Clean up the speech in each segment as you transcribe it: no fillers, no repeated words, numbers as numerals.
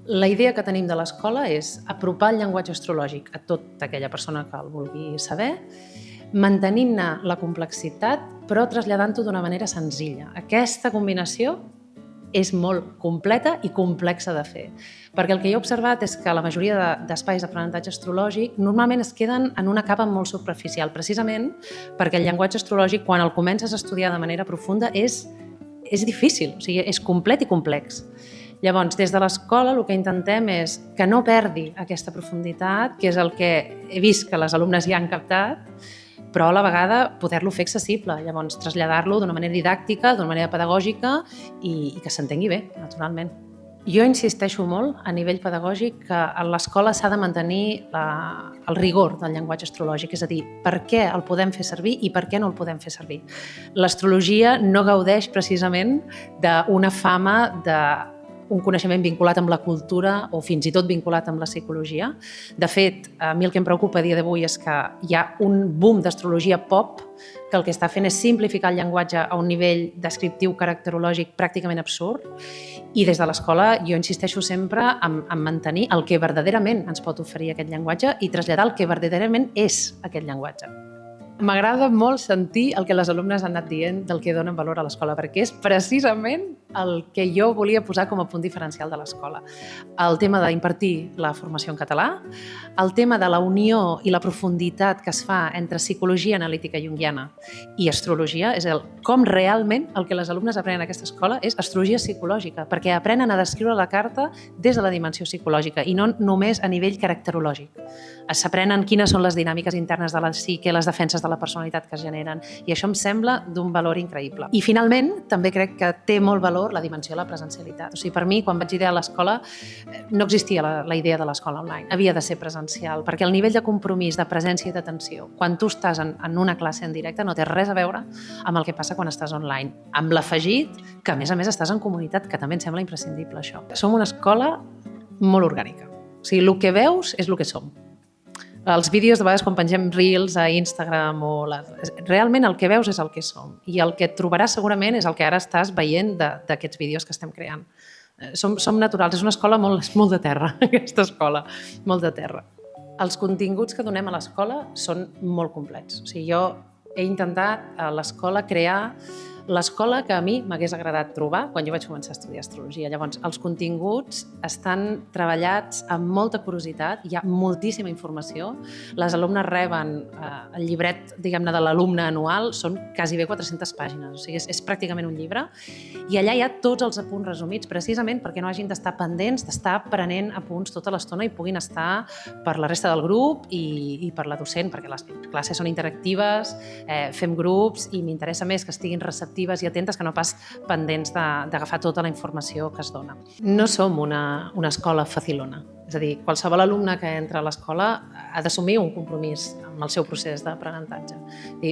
La idea que tenim de l'escola és apropar el llenguatge astrològic a tota aquella persona que el vulgui saber, mantenint-ne la complexitat, però traslladant-ho d'una manera senzilla. Aquesta combinació és molt completa i complexa de fer, perquè el que jo he observat és que la majoria d'espais d'aprenentatge astrològic normalment es queden en una capa molt superficial, precisament perquè el llenguatge astrològic, quan el comences a estudiar de manera profunda, és difícil, o sigui, és complet i complex. Llavors, des de l'escola el que intentem és que no perdi aquesta profunditat, que és el que he vist que les alumnes ja han captat, però a la vegada poder-lo fer accessible, llavors traslladar-lo d'una manera didàctica, d'una manera pedagògica i que s'entengui bé, naturalment. Jo insisteixo molt a nivell pedagògic que a l'escola s'ha de mantenir el rigor del llenguatge astrològic, és a dir, per què el podem fer servir i per què no el podem fer servir. L'astrologia no gaudeix precisament d'una fama un coneixement vinculat amb la cultura o fins i tot vinculat amb la psicologia. De fet, a mi el que em preocupa a dia d'avui és que hi ha un boom d'astrologia pop que el que està fent és simplificar el llenguatge a un nivell descriptiu caracterològic pràcticament absurd i des de l'escola jo insisteixo sempre en mantenir el que verdaderament ens pot oferir aquest llenguatge i traslladar el que verdaderament és aquest llenguatge. M'agrada molt sentir el que les alumnes han anat dient del que donen valor a l'escola, perquè és precisament el que jo volia posar com a punt diferencial de l'escola. El tema d'impartir la formació en català, el tema de la unió i la profunditat que es fa entre psicologia analítica junguiana i astrologia, és com realment el que les alumnes aprenen a aquesta escola és astrologia psicològica, perquè aprenen a descriure la carta des de la dimensió psicològica i no només a nivell caracterològic. S'aprenen quines són les dinàmiques internes de la psique, les defenses de la personalitat que es generen, i això em sembla d'un valor increïble. I finalment, també crec que té molt valor la dimensió de la presencialitat. O sigui, per mi, quan vaig idear l'escola, no existia la idea de l'escola online. Havia de ser presencial, perquè el nivell de compromís, de presència i d'atenció, quan tu estàs en una classe en directe, no té res a veure amb el que passa quan estàs online. Amb l'afegit que, a més, estàs en comunitat, que també em sembla imprescindible, això. Som una escola molt orgànica. O sigui, el que veus és el que som. Els vídeos, de vegades, quan pengem Reels a Instagram, realment el que veus és el que som. I el que et trobaràs segurament és el que ara estàs veient d'aquests vídeos que estem creant. Som naturals, és una escola molt de terra, aquesta escola, molt de terra. Els continguts que donem a l'escola són molt complets. O sigui, jo he intentat a l'escola crear l'escola que a mi m'hagués agradat trobar quan jo vaig començar a estudiar astrologia. Llavors, els continguts estan treballats amb molta curiositat, hi ha moltíssima informació. Les alumnes reben el llibret, diguem-ne, de l'alumne anual, són quasi bé 400 pàgines, o sigui, és pràcticament un llibre, i allà hi ha tots els apunts resumits, precisament perquè no hagin d'estar pendents, d'estar prenent apunts tota l'estona i puguin estar per la resta del grup i per la docent, perquè les classes són interactives, fem grups i m'interessa més que estiguin receptives i atentes que no pas pendents d'agafar tota la informació que es dona. No som una escola facilona, és a dir, qualsevol alumne que entra a l'escola ha d'assumir un compromís amb el seu procés d'aprenentatge.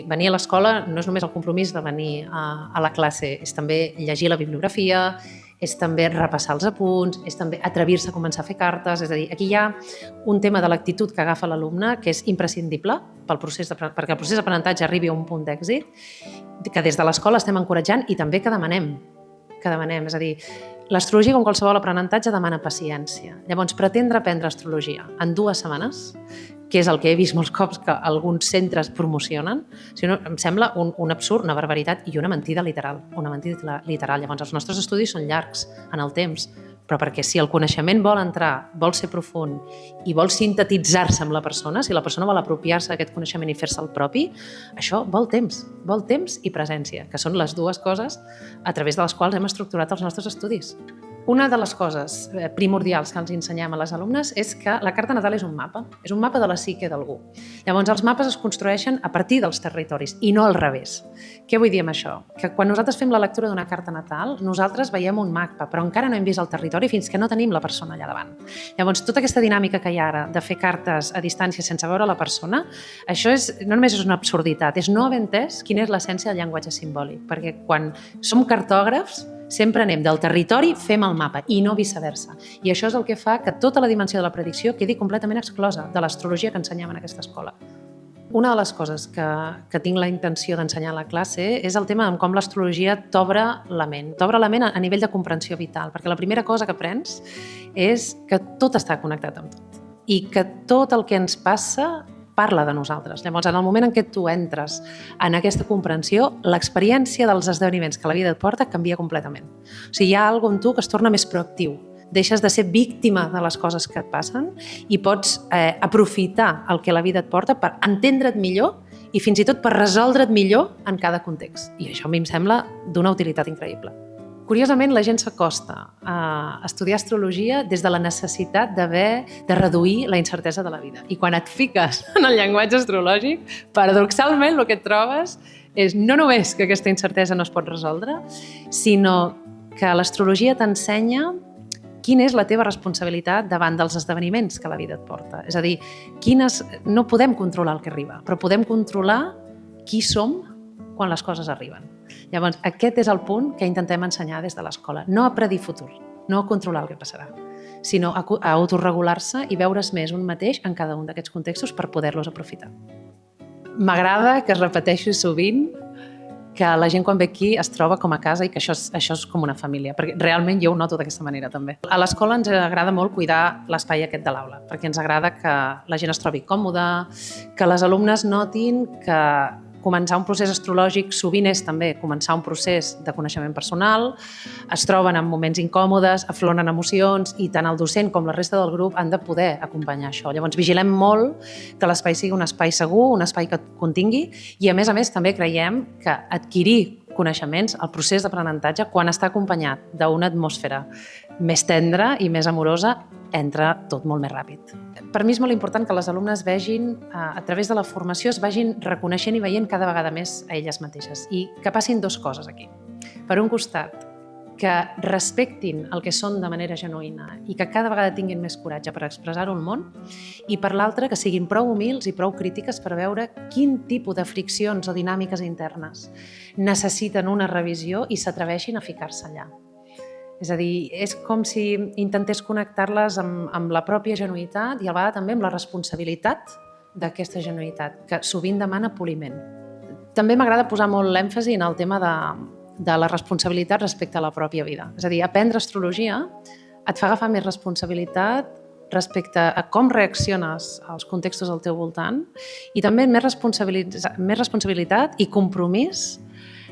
Venir a l'escola no és només el compromís de venir a la classe, és també llegir la bibliografia, és també repassar els apunts, és també atrevir-se a començar a fer cartes, és a dir, aquí hi ha un tema de l'actitud que agafa l'alumne que és imprescindible perquè el procés d'aprenentatge arribi a un punt d'èxit, que des de l'escola estem encoratjant i també que demanem, és a dir, l'astrologia, com qualsevol aprenentatge, demana paciència. Llavors, pretendre aprendre astrologia en 2 setmanes, que és el que he vist molts cops que alguns centres promocionen, em sembla un absurd, una barbaritat i una mentida literal. Llavors, els nostres estudis són llargs en el temps, però perquè si el coneixement vol entrar, vol ser profund i vol sintetitzar-se amb la persona, si la persona vol apropiar-se d'aquest coneixement i fer-se el propi, això vol temps i presència, que són les 2 coses a través de les quals hem estructurat els nostres estudis. Una de les coses primordials que els ensenyem a les alumnes és que la carta natal és un mapa de la psique d'algú. Llavors, els mapes es construeixen a partir dels territoris i no al revés. Què vull dir amb això? Que quan nosaltres fem la lectura d'una carta natal, nosaltres veiem un mapa, però encara no hem vist el territori fins que no tenim la persona allà davant. Llavors, tota aquesta dinàmica que hi ha ara de fer cartes a distància sense veure la persona, això no només és una absurditat, és no haver entès quina és l'essència del llenguatge simbòlic, perquè quan som cartògrafs, sempre anem del territori, fem el mapa, i no viceversa. I això és el que fa que tota la dimensió de la predicció quedi completament exclosa de l'astrologia que ensenyem en aquesta escola. Una de les coses que tinc la intenció d'ensenyar a la classe és el tema de com l'astrologia t'obre la ment. T'obre la ment a nivell de comprensió vital, perquè la primera cosa que aprens és que tot està connectat amb tot i que tot el que ens passa parla de nosaltres. Llavors, en el moment en què tu entres en aquesta comprensió, l'experiència dels esdeveniments que la vida et porta canvia completament. O sigui, hi ha alguna cosa en tu que es torna més proactiu. Deixes de ser víctima de les coses que et passen i pots aprofitar el que la vida et porta per entendre't millor i fins i tot per resoldre't millor en cada context. I això a mi em sembla d'una utilitat increïble. Curiosament, la gent s'acosta a estudiar astrologia des de la necessitat de reduir la incertesa de la vida. I quan et fiques en el llenguatge astrològic, paradoxalment el que et trobes és no només que aquesta incertesa no es pot resoldre, sinó que l'astrologia t'ensenya quina és la teva responsabilitat davant dels esdeveniments que la vida et porta. És a dir, no podem controlar el que arriba, però podem controlar qui som quan les coses arriben. Llavors, aquest és el punt que intentem ensenyar des de l'escola. No a predir futur, no a controlar el que passarà, sinó a autorregular-se i veure's més un mateix en cada un d'aquests contextos per poder-los aprofitar. M'agrada que es repeteixi sovint que la gent quan ve aquí es troba com a casa i que això és com una família, perquè realment jo ho noto d'aquesta manera també. A l'escola ens agrada molt cuidar l'espai aquest de l'aula, perquè ens agrada que la gent es trobi còmoda, que les alumnes notin que començar un procés astrològic sovint és també començar un procés de coneixement personal, es troben en moments incòmodes, afloren emocions i tant el docent com la resta del grup han de poder acompanyar això. Llavors vigilem molt que l'espai sigui un espai segur, un espai que et contingui i a més també creiem que adquirir coneixements, el procés d'aprenentatge, quan està acompanyat d'una atmosfera més tendra i més amorosa, entra tot molt més ràpid. Per mi és molt important que les alumnes vegin, a través de la formació, es vagin reconeixent i veient cada vegada més a elles mateixes i que passin dues coses aquí. Per un costat, que respectin el que són de manera genuïna i que cada vegada tinguin més coratge per expressar-ho al món i per l'altra, que siguin prou humils i prou crítiques per veure quin tipus de friccions o dinàmiques internes necessiten una revisió i s'atreveixin a ficar-se allà. És a dir, és com si intentés connectar-les amb la pròpia genuïtat i a la vegada també amb la responsabilitat d'aquesta genuïtat, que sovint demana poliment. També m'agrada posar molt l'èmfasi en el tema de la responsabilitat respecte a la pròpia vida. És a dir, aprendre astrologia et fa agafar més responsabilitat respecte a com reacciones als contextos al teu voltant i també més responsabilitat i compromís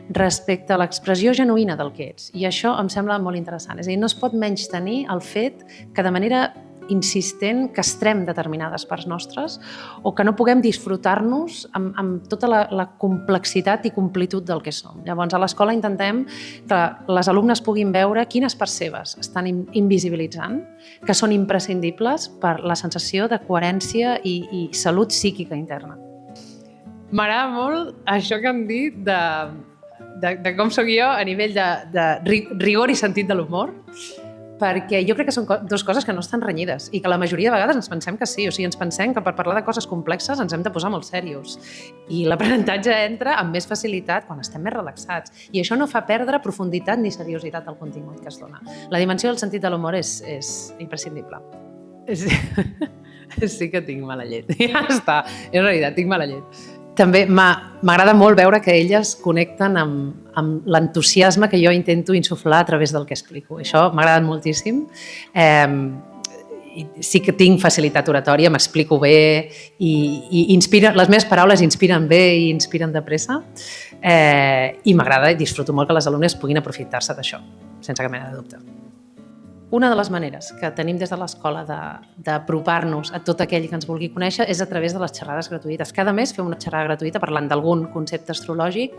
respecte a l'expressió genuïna del que ets. I això em sembla molt interessant. És a dir, no es pot menystenir el fet que de manera insistent castrem determinades parts nostres o que no puguem disfrutar-nos amb tota la complexitat i completud del que som. Llavors, a l'escola intentem que les alumnes puguin veure quines parts seves estan invisibilitzant, que són imprescindibles per la sensació de coherència i salut psíquica interna. M'agrada molt això que han dit de com soc jo a nivell de rigor i sentit de l'humor, perquè jo crec que són dues coses que no estan renyides i que la majoria de vegades ens pensem que sí, o sigui, ens pensem que per parlar de coses complexes ens hem de posar molt serios i l'aprenentatge entra amb més facilitat quan estem més relaxats i això no fa perdre profunditat ni seriositat al contingut que es dona. La dimensió del sentit de l'humor és imprescindible. Sí que tinc mala llet, ja està, és veritat, tinc mala llet. També m'agrada molt veure que elles connecten amb l'entusiasme que jo intento insuflar a través del que explico. Això m'ha agradat moltíssim. Sí que tinc facilitat oratòria, m'explico bé i les meves paraules inspiren bé i inspiren de pressa i m'agrada i disfruto molt que les alumnes puguin aprofitar-se d'això, sense cap mena de dubte. Una de les maneres que tenim des de l'escola d'apropar-nos a tot aquell que ens vulgui conèixer és a través de les xerrades gratuïtes. Cada mes fem una xerrada gratuïta parlant d'algun concepte astrològic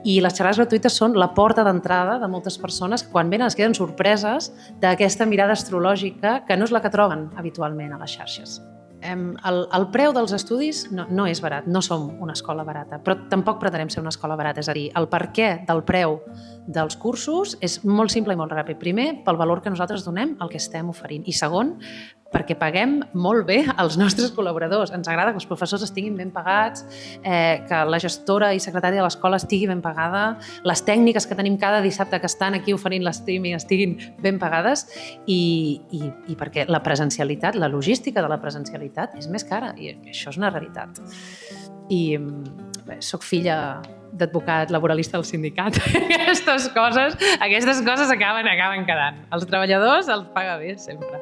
i les xerrades gratuïtes són la porta d'entrada de moltes persones que quan venen es queden sorpreses d'aquesta mirada astrològica que no és la que troben habitualment a les xarxes. El preu dels estudis no és barat, no som una escola barata, però tampoc pretenem ser una escola barata. És a dir, el perquè del preu dels cursos és molt simple i molt ràpid. Primer, pel valor que nosaltres donem al que estem oferint. I segon, perquè paguem molt bé els nostres col·laboradors. Ens agrada que els professors estiguin ben pagats, que la gestora i secretària de l'escola estigui ben pagada, les tècniques que tenim cada dissabte que estan aquí oferint l'estreaming estiguin ben pagades i perquè la presencialitat, la logística de la presencialitat és més cara i això és una realitat. I soc filla d'advocat laboralista del sindicat. Aquestes coses acaben quedant. Els treballadors els paga bé sempre.